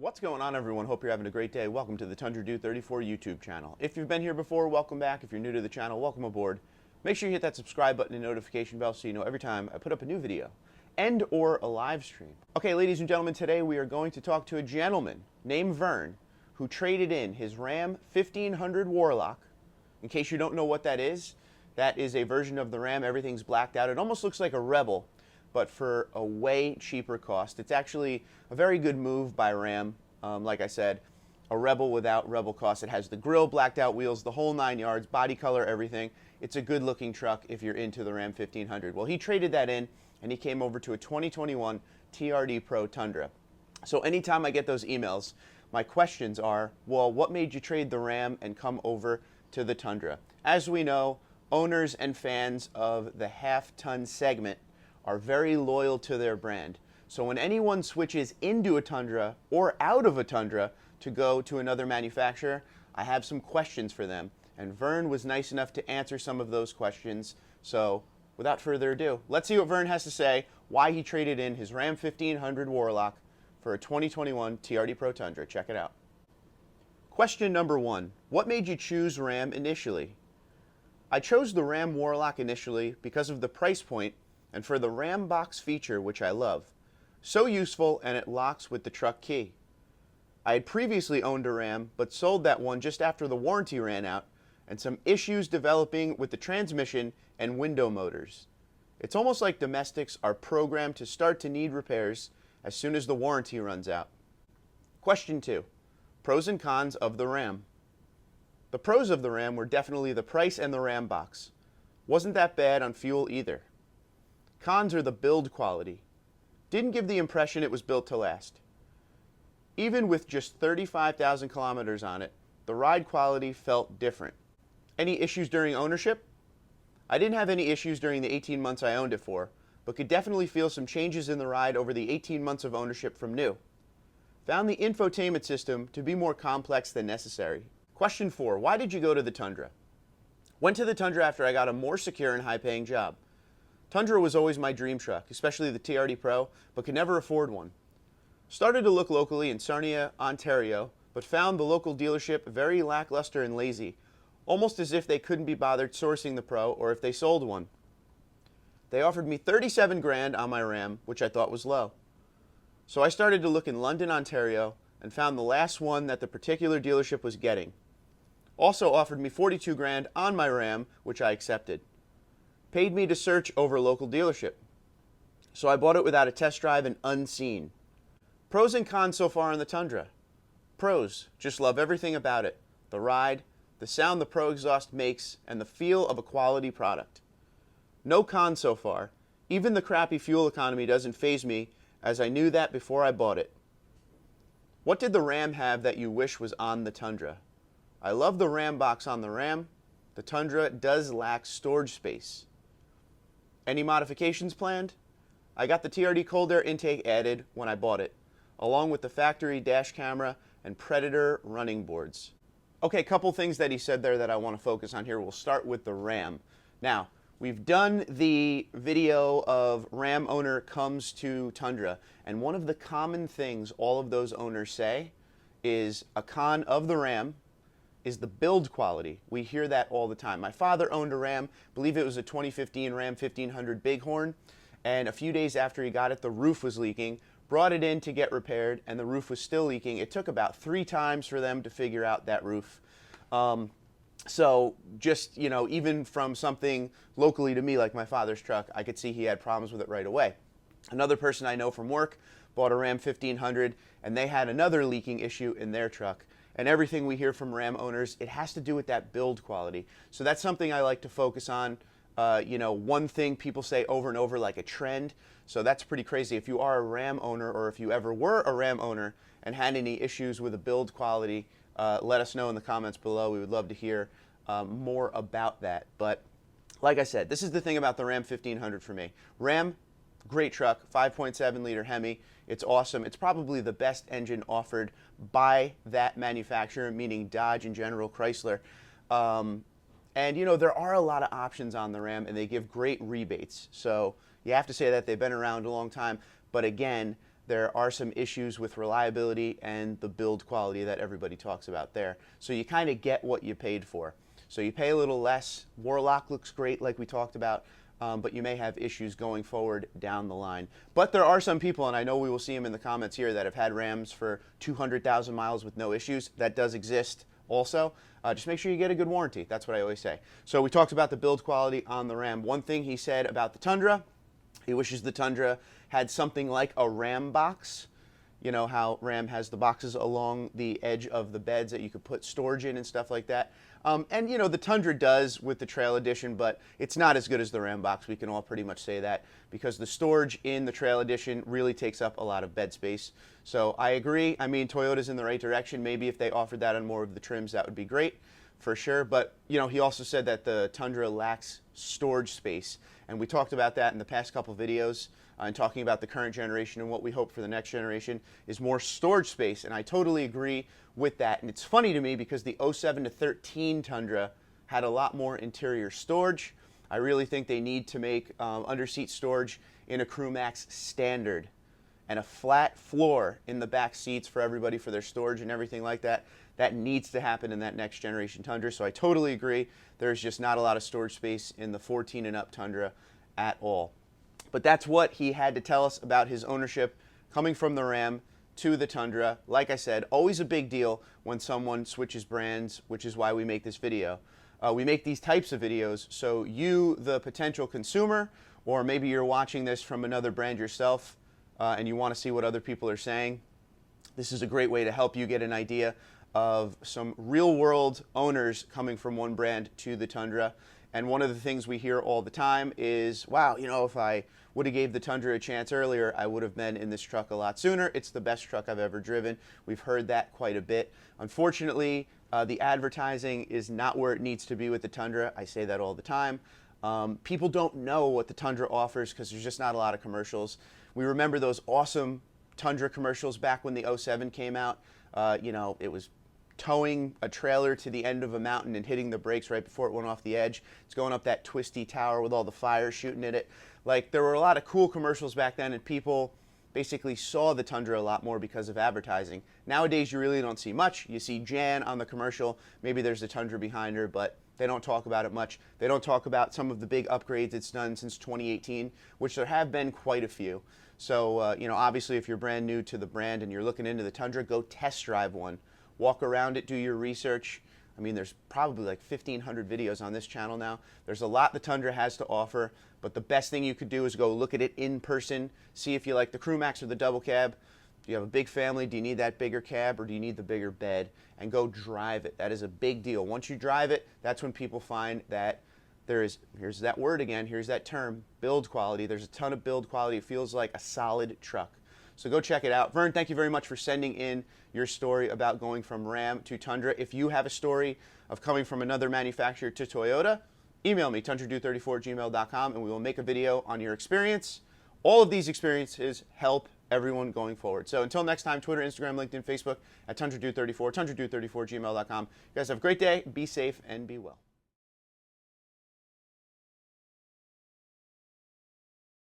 What's going on, everyone? Hope you're having a great day. Welcome to the Tundra TRD YouTube channel. If you've been here before, welcome back. If you're new to the channel, welcome aboard. Make sure you hit that subscribe button and notification bell so you know every time I put up a new video and or a live stream. Okay, ladies and gentlemen, today we are going to talk to a gentleman named Vern who traded in his Ram 1500 Warlock. In case you don't know what that is a version of the Ram. Everything's blacked out. It almost looks like a Rebel, but for a way cheaper cost. It's actually a very good move by Ram. Like I said, a Rebel without Rebel cost. It has the grille, blacked out wheels, the whole 9 yards, body color, everything. It's a good looking truck if you're into the Ram 1500. Well, he traded that in and he came over to a 2021 TRD Pro Tundra. So anytime I get those emails, my questions are, well, what made you trade the Ram and come over to the Tundra? As we know, owners and fans of the half-ton segment are very loyal to their brand. So when anyone switches into a Tundra or out of a Tundra to go to another manufacturer, I have some questions for them. And Vern was nice enough to answer some of those questions. So without further ado, let's see what Vern has to say, why he traded in his Ram 1500 Warlock for a 2021 TRD Pro Tundra. Check it out. Question number 1. What made you choose Ram initially? I chose the Ram Warlock initially because of the price point and for the Ram box feature, which I love. So useful, and it locks with the truck key. I had previously owned a Ram, but sold that one just after the warranty ran out, and some issues developing with the transmission and window motors. It's almost like domestics are programmed to start to need repairs as soon as the warranty runs out. Question 2. Pros and cons of the Ram. The pros of the Ram were definitely the price and the Ram box. Wasn't that bad on fuel either. Cons are the build quality. Didn't give the impression it was built to last. Even with just 35,000 kilometers on it, the ride quality felt different. Any issues during ownership? I didn't have any issues during the 18 months I owned it for, but could definitely feel some changes in the ride over the 18 months of ownership from new. Found the infotainment system to be more complex than necessary. Question 4. Why did you go to the Tundra? Went to the Tundra after I got a more secure and high-paying job. Tundra was always my dream truck, especially the TRD Pro, but could never afford one. Started to look locally in Sarnia, Ontario, but found the local dealership very lackluster and lazy, almost as if they couldn't be bothered sourcing the Pro or if they sold one. They offered me 37 grand on my Ram, which I thought was low. So I started to look in London, Ontario, and found the last one that the particular dealership was getting. Also offered me 42 grand on my Ram, which I accepted. Paid me to search over a local dealership. So I bought it without a test drive and unseen. Pros and cons so far on the Tundra. Pros, just love everything about it. The ride, the sound the Pro exhaust makes, and the feel of a quality product. No cons so far. Even the crappy fuel economy doesn't faze me, as I knew that before I bought it. What did the Ram have that you wish was on the Tundra? I love the Ram box on the Ram. The Tundra does lack storage space. Any modifications planned? I got the TRD cold air intake added when I bought it, along with the factory dash camera and Predator running boards. Okay, couple things that he said there that I want to focus on here. We'll start with the Ram. Now, we've done the video of Ram owner comes to Tundra, and one of the common things all of those owners say is a con of the Ram is the build quality. We hear that all the time. My father owned a Ram, believe it was a 2015 Ram 1500 Bighorn, and a few days after he got it, the roof was leaking, brought it in to get repaired, and the roof was still leaking. It took about 3 times for them to figure out that roof. So just, you know, even from something locally to me like my father's truck, I could see he had problems with it right away. Another person I know from work bought a Ram 1500, and they had another leaking issue in their truck. And everything we hear from Ram owners, it has to do with that build quality. So that's something I like to focus on. You know, one thing people say over and over, like a trend. So that's pretty crazy. If you are a Ram owner, or if you ever were a Ram owner and had any issues with the build quality, let us know in the comments below. We would love to hear more about that. But like I said, this is the thing about the Ram 1500 for me. Ram, great truck, 5.7 liter Hemi. It's awesome. It's probably the best engine offered by that manufacturer, meaning Dodge and General Chrysler. And you know, there are a lot of options on the Ram, and they give great rebates. So you have to say that they've been around a long time. But again, there are some issues with reliability and the build quality that everybody talks about there. So you kind of get what you paid for. So you pay a little less. Warlock looks great like we talked about, but you may have issues going forward down the line. But there are some people, and I know we will see them in the comments here, that have had Rams for 200,000 miles with no issues. That does exist also. Just make sure you get a good warranty. That's what I always say. So we talked about the build quality on the Ram. One thing he said about the Tundra, he wishes the Tundra had something like a Ram box. You know how Ram has the boxes along the edge of the beds that you could put storage in and stuff like that. And you know, the Tundra does with the Trail Edition, but it's not as good as the Ram box. We can all pretty much say that, because the storage in the Trail Edition really takes up a lot of bed space. So I agree. I mean, Toyota's in the right direction. Maybe if they offered that on more of the trims, that would be great for sure. But you know, he also said that the Tundra lacks storage space, and we talked about that in the past couple videos. And talking about the current generation and what we hope for the next generation is more storage space, and I totally agree with that. And it's funny to me because the 07 to 13 Tundra had a lot more interior storage. I really think they need to make underseat storage in a CrewMax standard, and a flat floor in the back seats for everybody for their storage and everything like that. That needs to happen in that next generation Tundra. So I totally agree. There's just not a lot of storage space in the 14 and up Tundra at all. But that's what he had to tell us about his ownership coming from the Ram to the Tundra. Like I said, always a big deal when someone switches brands, which is why we make this video. We make these types of videos so you, the potential consumer, or maybe you're watching this from another brand yourself and you want to see what other people are saying, this is a great way to help you get an idea of some real-world owners coming from one brand to the Tundra. And one of the things we hear all the time is, wow, you know, if I would have gave the Tundra a chance earlier, I would have been in this truck a lot sooner. It's the best truck I've ever driven. We've heard that quite a bit. Unfortunately, the advertising is not where it needs to be with the Tundra. I say that all the time. People don't know what the Tundra offers because there's just not a lot of commercials. We remember those awesome Tundra commercials back when the 07 came out. You know, it was towing a trailer to the end of a mountain and hitting the brakes right before it went off the edge. It's going up that twisty tower with all the fire shooting at it. Like, there were a lot of cool commercials back then, and people basically saw the Tundra a lot more because of advertising. Nowadays, you really don't see much. You see Jan on the commercial. Maybe there's a Tundra behind her, but they don't talk about it much. They don't talk about some of the big upgrades it's done since 2018, which there have been quite a few. So, you know, obviously, if you're brand new to the brand and you're looking into the Tundra, go test drive one. Walk around it, do your research. I mean, there's probably like 1,500 videos on this channel now. There's a lot the Tundra has to offer, but the best thing you could do is go look at it in person, see if you like the CrewMax or the double cab. Do you have a big family? Do you need that bigger cab, or do you need the bigger bed? And go drive it. That is a big deal. Once you drive it, that's when people find that there is, here's that word again, here's that term, build quality. There's a ton of build quality. It feels like a solid truck. So go check it out. Vern, thank you very much for sending in your story about going from Ram to Tundra. If you have a story of coming from another manufacturer to Toyota, email me, tundradude34@gmail.com, and we will make a video on your experience. All of these experiences help everyone going forward. So until next time, Twitter, Instagram, LinkedIn, Facebook, at tundradude34, tundradude34@gmail.com. You guys have a great day, be safe, and be well.